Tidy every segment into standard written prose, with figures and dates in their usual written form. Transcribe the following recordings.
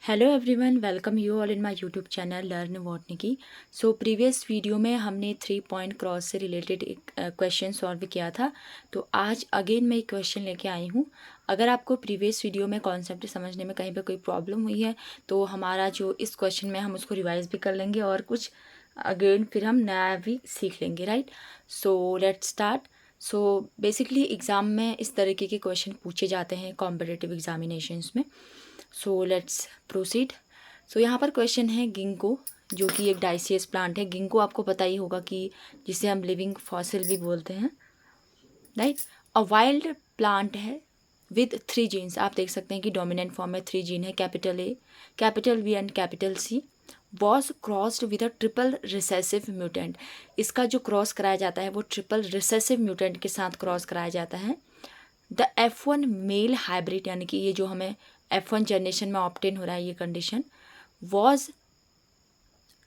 Hello everyone, welcome you all in my YouTube channel learn botany. So previous video में हमने 3 point cross से related एक question solve किया था। तो आज अगेन मैं एक क्वेश्चन लेके आई हूँ। अगर आपको प्रीवियस वीडियो में कॉन्सेप्ट समझने में कहीं पर कोई प्रॉब्लम हुई है तो हमारा जो इस क्वेश्चन में हम उसको रिवाइज भी कर लेंगे और कुछ अगेन फिर हम नया भी सीख लेंगे, right. So let's start. So basically exam में इस तरीके के क्वेश्चन पूछे जाते हैं कॉम्पिटिटिव एग्जामिनेशंस में। So let's proceed. सो यहाँ पर क्वेश्चन है गिंको, जो कि एक डाइसियस प्लांट है। गिंको आपको पता ही होगा कि जिसे हम लिविंग फॉसिल भी बोलते हैं, राइट। अ वाइल्ड प्लांट है विद 3 जीन्स। आप देख सकते हैं कि डोमिनेंट फॉर्म में 3 जीन है, capital A, capital V and capital C. Was crossed with a triple recessive mutant. इसका जो क्रॉस कराया जाता है वो ट्रिपल रिसेसिव म्यूटेंट के साथ क्रॉस कराया जाता है। द F1 मेल हाइब्रिड, यानी कि ये जो हमें F1 जनरेशन में ऑप्टेन हो रहा है ये condition, was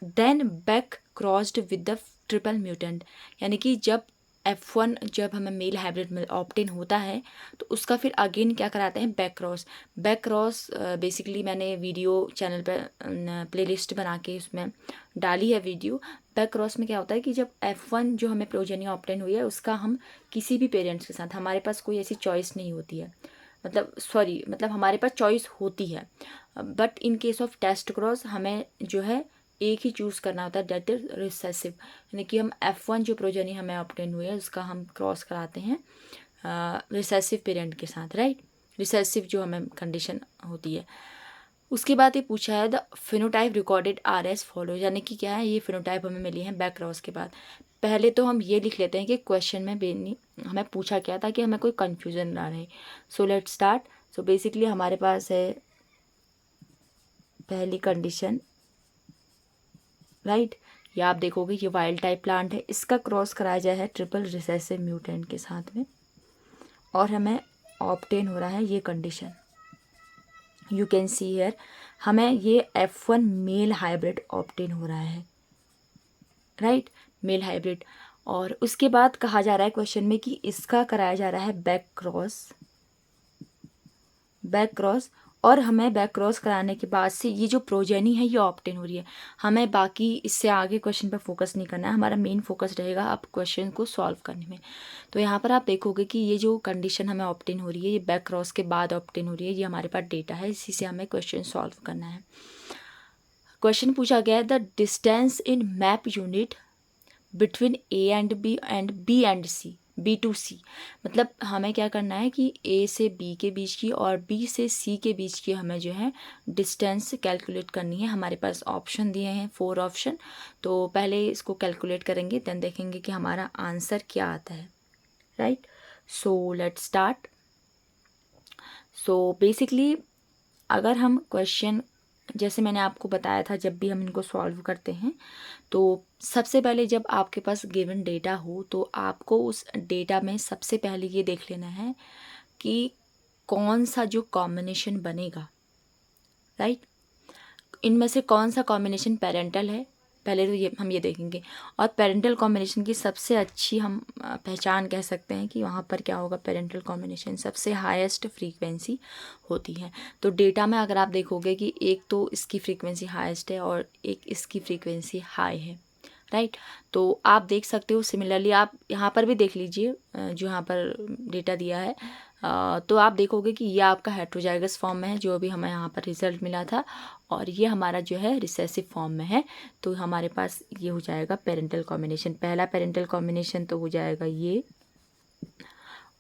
then back crossed with the triple mutant. यानी कि जब F1 जब हमें मेल हाइब्रिड में ऑप्टेन होता है तो उसका फिर अगेन क्या कराते हैं, back cross. Back cross basically मैंने वीडियो चैनल पर प्लेलिस्ट बना के उसमें डाली है वीडियो। बैक क्रॉस में क्या होता है कि जब F1 जो हमें प्रोजेनी ऑप्टेन हुई है उसका हम किसी भी पेरेंट्स के साथ, हमारे पास कोई ऐसी चॉइस नहीं होती है, मतलब हमारे पास चॉइस होती है, but in case of test cross हमें जो है एक ही चूज़ करना होता है, डेट इज रिसेसिव। यानी कि हम F1 जो प्रोजेनी हमें ऑप्टेन हुई है उसका हम क्रॉस कराते हैं रिसेसिव पेरेंट के साथ, राइट। रिसेसिव जो हमें कंडीशन होती है। उसके बाद ये पूछा है the phenotype recorded R S follow, यानी कि क्या है, ये फिनोटाइप हमें मिली है बैक क्रॉस के बाद। पहले तो हम ये लिख लेते हैं कि क्वेश्चन में बेनी हमें पूछा क्या था कि हमें कोई कन्फ्यूजन ना रहे। So let's start. So basically हमारे पास है पहली कंडीशन, राइट। ये आप देखोगे ये वाइल्ड टाइप प्लांट है, इसका क्रॉस कराया जाए है ट्रिपल रिसेसिव म्यूटेंट के साथ में और हमें ऑब्टेन हो रहा है ये condition. You can see here हमें ये F1 मेल हाइब्रिड ऑब्टेन हो रहा है, राइट, मेल हाइब्रिड। और उसके बाद कहा जा रहा है क्वेश्चन में कि इसका कराया जा रहा है बैक क्रॉस। और हमें बैक क्रॉस कराने के बाद से ये जो प्रोजेनी है ये ऑप्टेन हो रही है। हमें बाकी इससे आगे क्वेश्चन पर फोकस नहीं करना है, हमारा मेन फोकस रहेगा अब क्वेश्चन को सॉल्व करने में। तो यहाँ पर आप देखोगे कि ये जो कंडीशन हमें ऑप्टेन हो रही है ये बैक क्रॉस के बाद ऑप्टेन हो रही है, ये हमारे पास डेटा है, इसी से हमें क्वेश्चन सॉल्व करना है। क्वेश्चन पूछा गया है the distance in map unit between A and B and B and C, B to C. मतलब हमें क्या करना है कि ए से बी के बीच की और बी से सी के बीच की हमें जो है डिस्टेंस कैलकुलेट करनी है। हमारे पास ऑप्शन दिए हैं 4 ऑप्शन, तो पहले इसको कैलकुलेट करेंगे देन देखेंगे कि हमारा आंसर क्या आता है, right. So let's start. So basically अगर हम क्वेश्चन, जैसे मैंने आपको बताया था, जब भी हम इनको सॉल्व करते हैं तो सबसे पहले जब आपके पास गिवन डेटा हो तो आपको उस डेटा में सबसे पहले ये देख लेना है कि कौन सा जो कॉम्बिनेशन बनेगा, राइट, इनमें से कौन सा कॉम्बिनेशन पेरेंटल है, पहले तो ये हम ये देखेंगे। और पेरेंटल कॉम्बिनेशन की सबसे अच्छी हम पहचान कह सकते हैं कि वहाँ पर क्या होगा, पेरेंटल कॉम्बिनेशन सबसे हाईएस्ट फ्रीक्वेंसी होती है। तो डेटा में अगर आप देखोगे कि एक तो इसकी फ्रीक्वेंसी हाईएस्ट है और एक इसकी फ्रीक्वेंसी हाई है, राइट। तो आप देख सकते हो, सिमिलरली आप यहाँ पर भी देख लीजिए जो यहाँ पर डेटा दिया है, तो आप देखोगे कि ये आपका हेट्रोजाइगस फॉर्म में है जो अभी हमें यहाँ पर रिजल्ट मिला था, और ये हमारा जो है रिसेसिव फॉर्म में है। तो हमारे पास ये हो जाएगा पेरेंटल कॉम्बिनेशन, पहला पेरेंटल कॉम्बिनेशन तो हो जाएगा ये,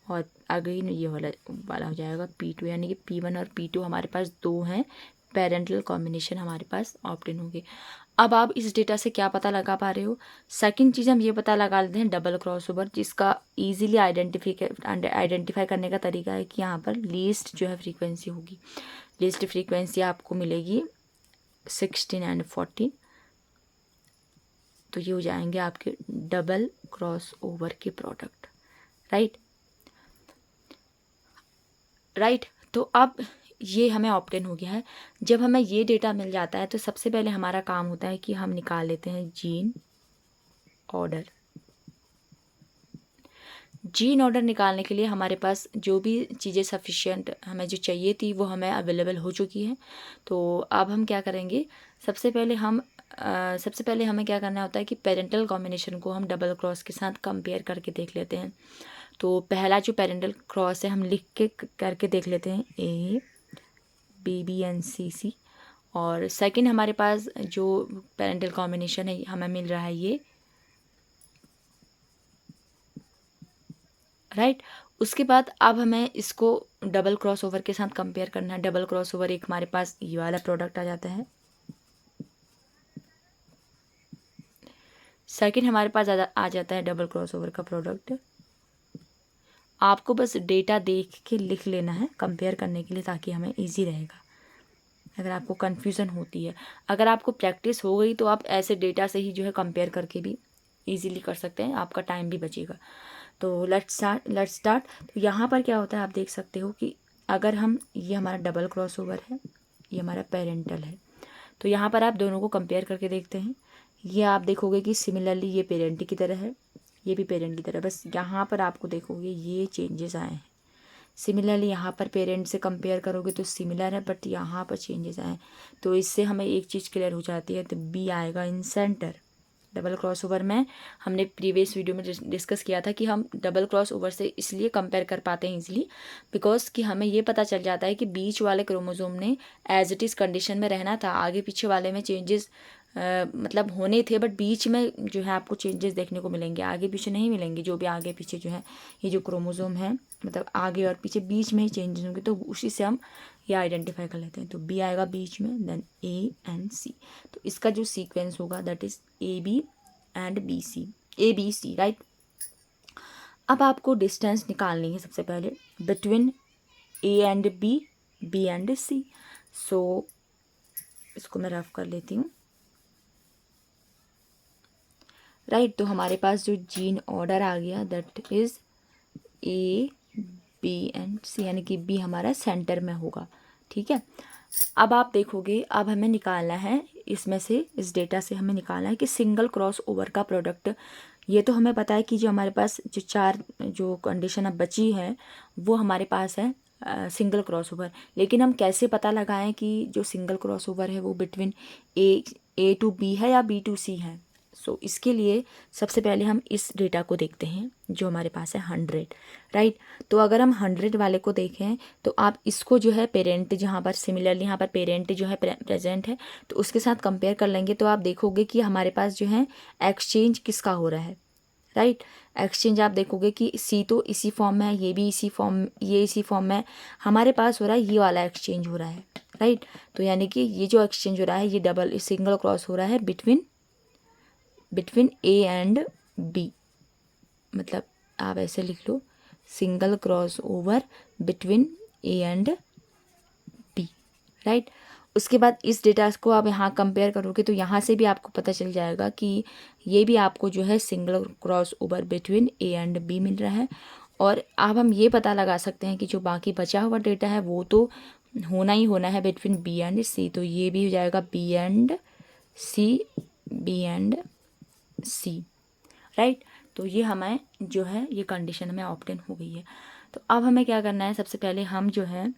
और अगेन ये वाला हो जाएगा P2, यानी कि P1 और P2 हमारे पास 2 हैं पेरेंटल कॉम्बिनेशन हमारे पास ऑप्टेन होंगे। अब आप इस डेटा से क्या पता लगा पा रहे हो, सेकंड चीज़ हम ये पता लगा लेते हैं डबल क्रॉसओवर, जिसका इजीली आइडेंटिफाई करने का तरीका है कि यहाँ पर लीस्ट जो है फ्रीक्वेंसी होगी। लीस्ट फ्रीक्वेंसी आपको मिलेगी 16 एंड 14, तो ये हो जाएंगे आपके डबल क्रॉसओवर के प्रोडक्ट, राइट। तो अब ये हमें ऑप्टेन हो गया है। जब हमें ये डेटा मिल जाता है तो सबसे पहले हमारा काम होता है कि हम निकाल लेते हैं जीन ऑर्डर। जीन ऑर्डर निकालने के लिए हमारे पास जो भी चीज़ें सफिशिएंट हमें जो चाहिए थी वो हमें अवेलेबल हो चुकी हैं। तो अब हम क्या करेंगे, सबसे पहले हमें क्या करना होता है कि पेरेंटल कॉम्बिनेशन को हम डबल क्रॉस के साथ कंपेयर करके देख लेते हैं। तो पहला जो पेरेंटल क्रॉस है हम लिख के करके देख लेते हैं, ABBNCC। और सेकंड हमारे पास जो पेरेंटल कॉम्बिनेशन है हमें मिल रहा है ये, राइट। उसके बाद अब हमें इसको डबल क्रॉस ओवर के साथ कंपेयर करना है। डबल क्रॉस ओवर एक हमारे पास ये वाला प्रोडक्ट आ जाता है। सेकंड हमारे पास आ जाता है डबल क्रॉस ओवर का प्रोडक्ट। आपको बस डेटा देख के लिख लेना है कंपेयर करने के लिए, ताकि हमें इजी रहेगा अगर आपको कन्फ्यूज़न होती है। अगर आपको प्रैक्टिस हो गई तो आप ऐसे डेटा से ही जो है कंपेयर करके भी इजीली कर सकते हैं, आपका टाइम भी बचेगा। तो लेट्स स्टार्ट। तो यहाँ पर क्या होता है आप देख सकते हो कि अगर हम, ये हमारा डबल क्रॉस ओवर है, ये हमारा पेरेंटल है। तो यहाँ पर आप दोनों को कंपेयर करके देखते हैं। ये आप देखोगे कि सिमिलरली ये पेरेंट की तरह है, ये भी पेरेंट की तरह, बस यहाँ पर आपको देखोगे ये चेंजेस आए हैं। सिमिलरली यहाँ पर पेरेंट से कंपेयर करोगे तो सिमिलर है, बट यहाँ पर चेंजेस आए। तो इससे हमें एक चीज़ क्लियर हो जाती है, तो बी आएगा इन सेंटर। डबल क्रॉस ओवर में हमने प्रीवियस वीडियो में डिस्कस किया था कि हम डबल क्रॉस ओवर से इसलिए कंपेयर कर पाते हैं इजीली, बिकॉज कि हमें ये पता चल जाता है कि बीच वाले क्रोमोसोम ने एज इट इज़ कंडीशन में रहना था, आगे पीछे वाले में चेंजेस मतलब होने थे, बट बीच में जो है आपको चेंजेस देखने को मिलेंगे, आगे पीछे नहीं मिलेंगे। जो भी आगे पीछे जो है ये जो क्रोमोसोम है, मतलब आगे और पीछे बीच में ही चेंजेस होंगे, तो उसी से हम ये आइडेंटिफाई कर लेते हैं। तो बी आएगा बीच में, देन ए एंड सी। तो इसका जो सीक्वेंस होगा that is AB and BC, ABC, right. अब आपको डिस्टेंस निकालनी है सबसे पहले between A and B and C। सो इसको मैं रफ कर लेती हूँ, राइट। तो हमारे पास जो जीन ऑर्डर आ गया that is AB and C, यानी कि B हमारा सेंटर में होगा, ठीक है। अब आप देखोगे, अब हमें निकालना है इसमें से, इस डेटा से हमें निकालना है कि सिंगल क्रॉस ओवर का प्रोडक्ट। ये तो हमें पता है कि जो हमारे पास जो 4 जो कंडीशन अब बची है वो हमारे पास है सिंगल क्रॉस ओवर। लेकिन हम कैसे पता लगाएं कि जो सिंगल क्रॉस ओवर है वो बिटवीन A टू B है या B टू C है। सो इसके लिए सबसे पहले हम इस डेटा को देखते हैं जो हमारे पास है 100, राइट। तो अगर हम 100 वाले को देखें तो आप इसको जो है पेरेंट, जहाँ पर सिमिलरली यहाँ पर पेरेंट जो है प्रेजेंट है, तो उसके साथ कंपेयर कर लेंगे तो आप देखोगे कि हमारे पास जो है एक्सचेंज किसका हो रहा है, राइट। एक्सचेंज आप देखोगे कि सी तो इसी फॉर्म में है, ये भी इसी फॉर्म, ये इसी फॉर्म में है, हमारे पास हो रहा है ये वाला एक्सचेंज हो रहा है, राइट। तो यानी कि ये जो एक्सचेंज हो रहा है ये डबल सिंगल क्रॉस हो रहा है बिटवीन A एंड B। मतलब आप ऐसे लिख लो, single cross over between A and B, right. उसके बाद इस डेटा को आप यहाँ कंपेयर करोगे तो यहाँ से भी आपको पता चल जाएगा कि ये भी आपको जो है single cross over between A and B मिल रहा है। और अब हम ये पता लगा सकते हैं कि जो बाकी बचा हुआ डेटा है वो तो होना ही होना है बिटवीन B एंड C। तो ये भी हो जाएगा B एंड C, राइट। तो ये हमें जो है ये कंडीशन हमें ऑब्टेन हो गई है। तो अब हमें क्या करना है, सबसे पहले हम जो है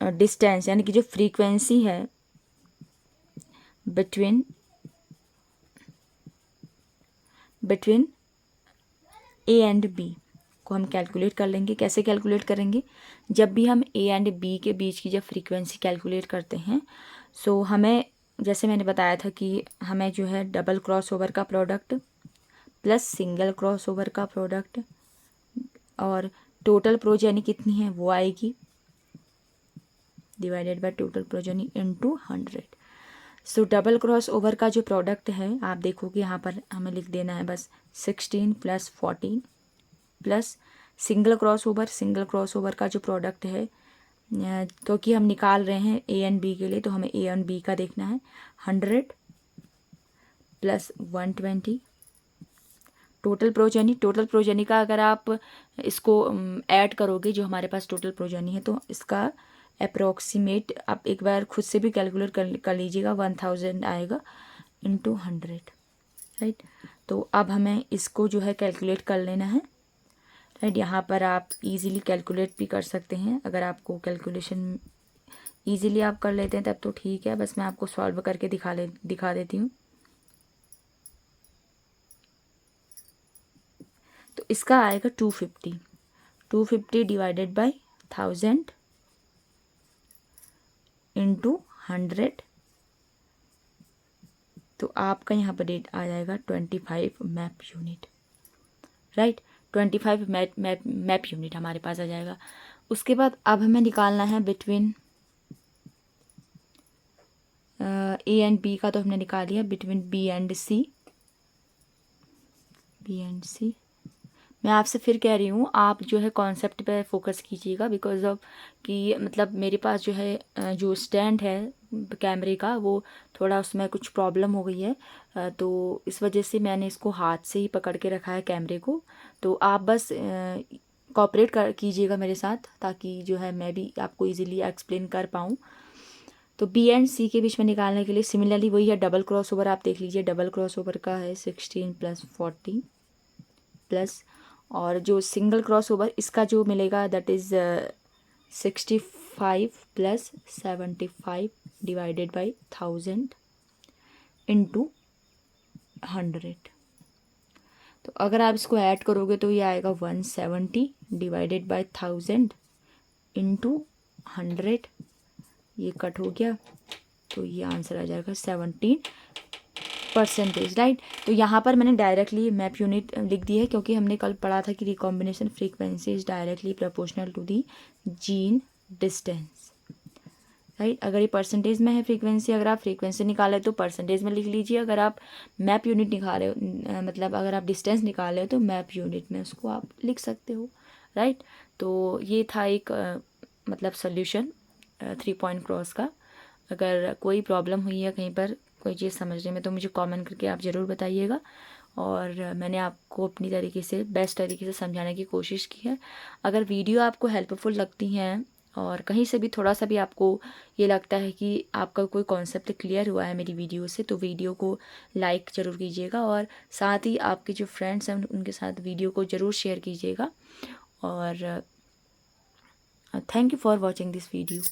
डिस्टेंस यानी कि जो फ्रीक्वेंसी है बिटवीन A एंड B को हम कैलकुलेट कर लेंगे। कैसे कैलकुलेट करेंगे, जब भी हम A एंड B के बीच की जब फ्रीक्वेंसी कैलकुलेट करते हैं, सो हमें, जैसे मैंने बताया था कि हमें जो है डबल क्रॉस ओवर का product plus single cross over का प्रोडक्ट और टोटल प्रोजेनी कितनी है वो आएगी divided by total progeny into 100। So double cross over का जो प्रोडक्ट है आप देखोगे यहाँ पर हमें लिख देना है बस 16 + 14 प्लस सिंगल क्रॉस ओवर का जो प्रोडक्ट है, क्योंकि हम निकाल रहे हैं A एंड B के लिए तो हमें A एंड B का देखना है 100 + 120 टोटल प्रोजेनी का अगर आप इसको ऐड करोगे जो हमारे पास टोटल प्रोजेनी है तो इसका अप्रोक्सीमेट आप एक बार खुद से भी कैलकुलेट कर लीजिएगा, 1000 आएगा इनटू 100, राइट। तो अब हमें इसको जो है कैलकुलेट कर लेना है, राइट। यहाँ पर आप इजीली कैलकुलेट भी कर सकते हैं, अगर आपको कैलकुलेशन इजीली आप कर लेते हैं तब तो ठीक है, बस मैं आपको सॉल्व करके दिखा देती हूँ। तो इसका आएगा 250 डिवाइडेड बाय 1000 इंटू 100, तो आपका यहाँ पर रेट आ जाएगा 25 map unit, right. 25 map unit हमारे पास आ जाएगा। उसके बाद अब हमें निकालना है बिटवीन ए एंड बी का, तो हमने निकाल लिया। बिटवीन बी एंड सी, मैं आपसे फिर कह रही हूँ आप जो है कॉन्सेप्ट पे फोकस कीजिएगा, बिकॉज ऑफ कि मतलब मेरे पास जो है जो स्टैंड है कैमरे का वो थोड़ा उसमें कुछ प्रॉब्लम हो गई है, तो इस वजह से मैंने इसको हाथ से ही पकड़ के रखा है कैमरे को। तो आप बस कोऑपरेट कीजिएगा मेरे साथ, ताकि जो है मैं भी आपको इजीली एक्सप्लेन कर पाऊँ। तो बी एंड सी के बीच में निकालने के लिए सिमिलरली वही है, डबल क्रॉस ओवर आप देख लीजिए। डबल क्रॉस ओवर का है 16 + 40 प्लस, और जो सिंगल क्रॉस ओवर इसका जो मिलेगा that is 65 + 75 divided by 1000 into 100। तो अगर आप इसको ऐड करोगे तो ये आएगा 170 डिवाइडेड बाई 1000 इंटू 100, ये कट हो गया तो ये आंसर आ जाएगा 17%, राइट। तो यहाँ पर मैंने डायरेक्टली मैप यूनिट लिख दी है, क्योंकि हमने कल पढ़ा था कि recombination frequency is directly proportional to the gene distance, right. अगर ये परसेंटेज में है फ्रीक्वेंसी, अगर आप फ्रीक्वेंसी निकाले तो परसेंटेज में लिख लीजिए, अगर आप मैप यूनिट निकाले मतलब अगर आप डिस्टेंस निकाले तो मैप यूनिट में उसको आप लिख सकते हो, राइट। तो ये था एक मतलब सोल्यूशन 3 पॉइंट क्रॉस का। अगर कोई प्रॉब्लम हुई है कहीं पर कोई चीज़ समझने में तो मुझे कमेंट करके आप ज़रूर बताइएगा, और मैंने आपको अपनी तरीके से बेस्ट तरीके से समझाने की कोशिश की है। अगर वीडियो आपको हेल्पफुल लगती हैं और कहीं से भी थोड़ा सा भी आपको ये लगता है कि आपका कोई कॉन्सेप्ट क्लियर हुआ है मेरी वीडियो से, तो वीडियो को लाइक ज़रूर कीजिएगा, और साथ ही आपके जो फ्रेंड्स हैं उनके साथ वीडियो को ज़रूर शेयर कीजिएगा। और thank you for watching this video.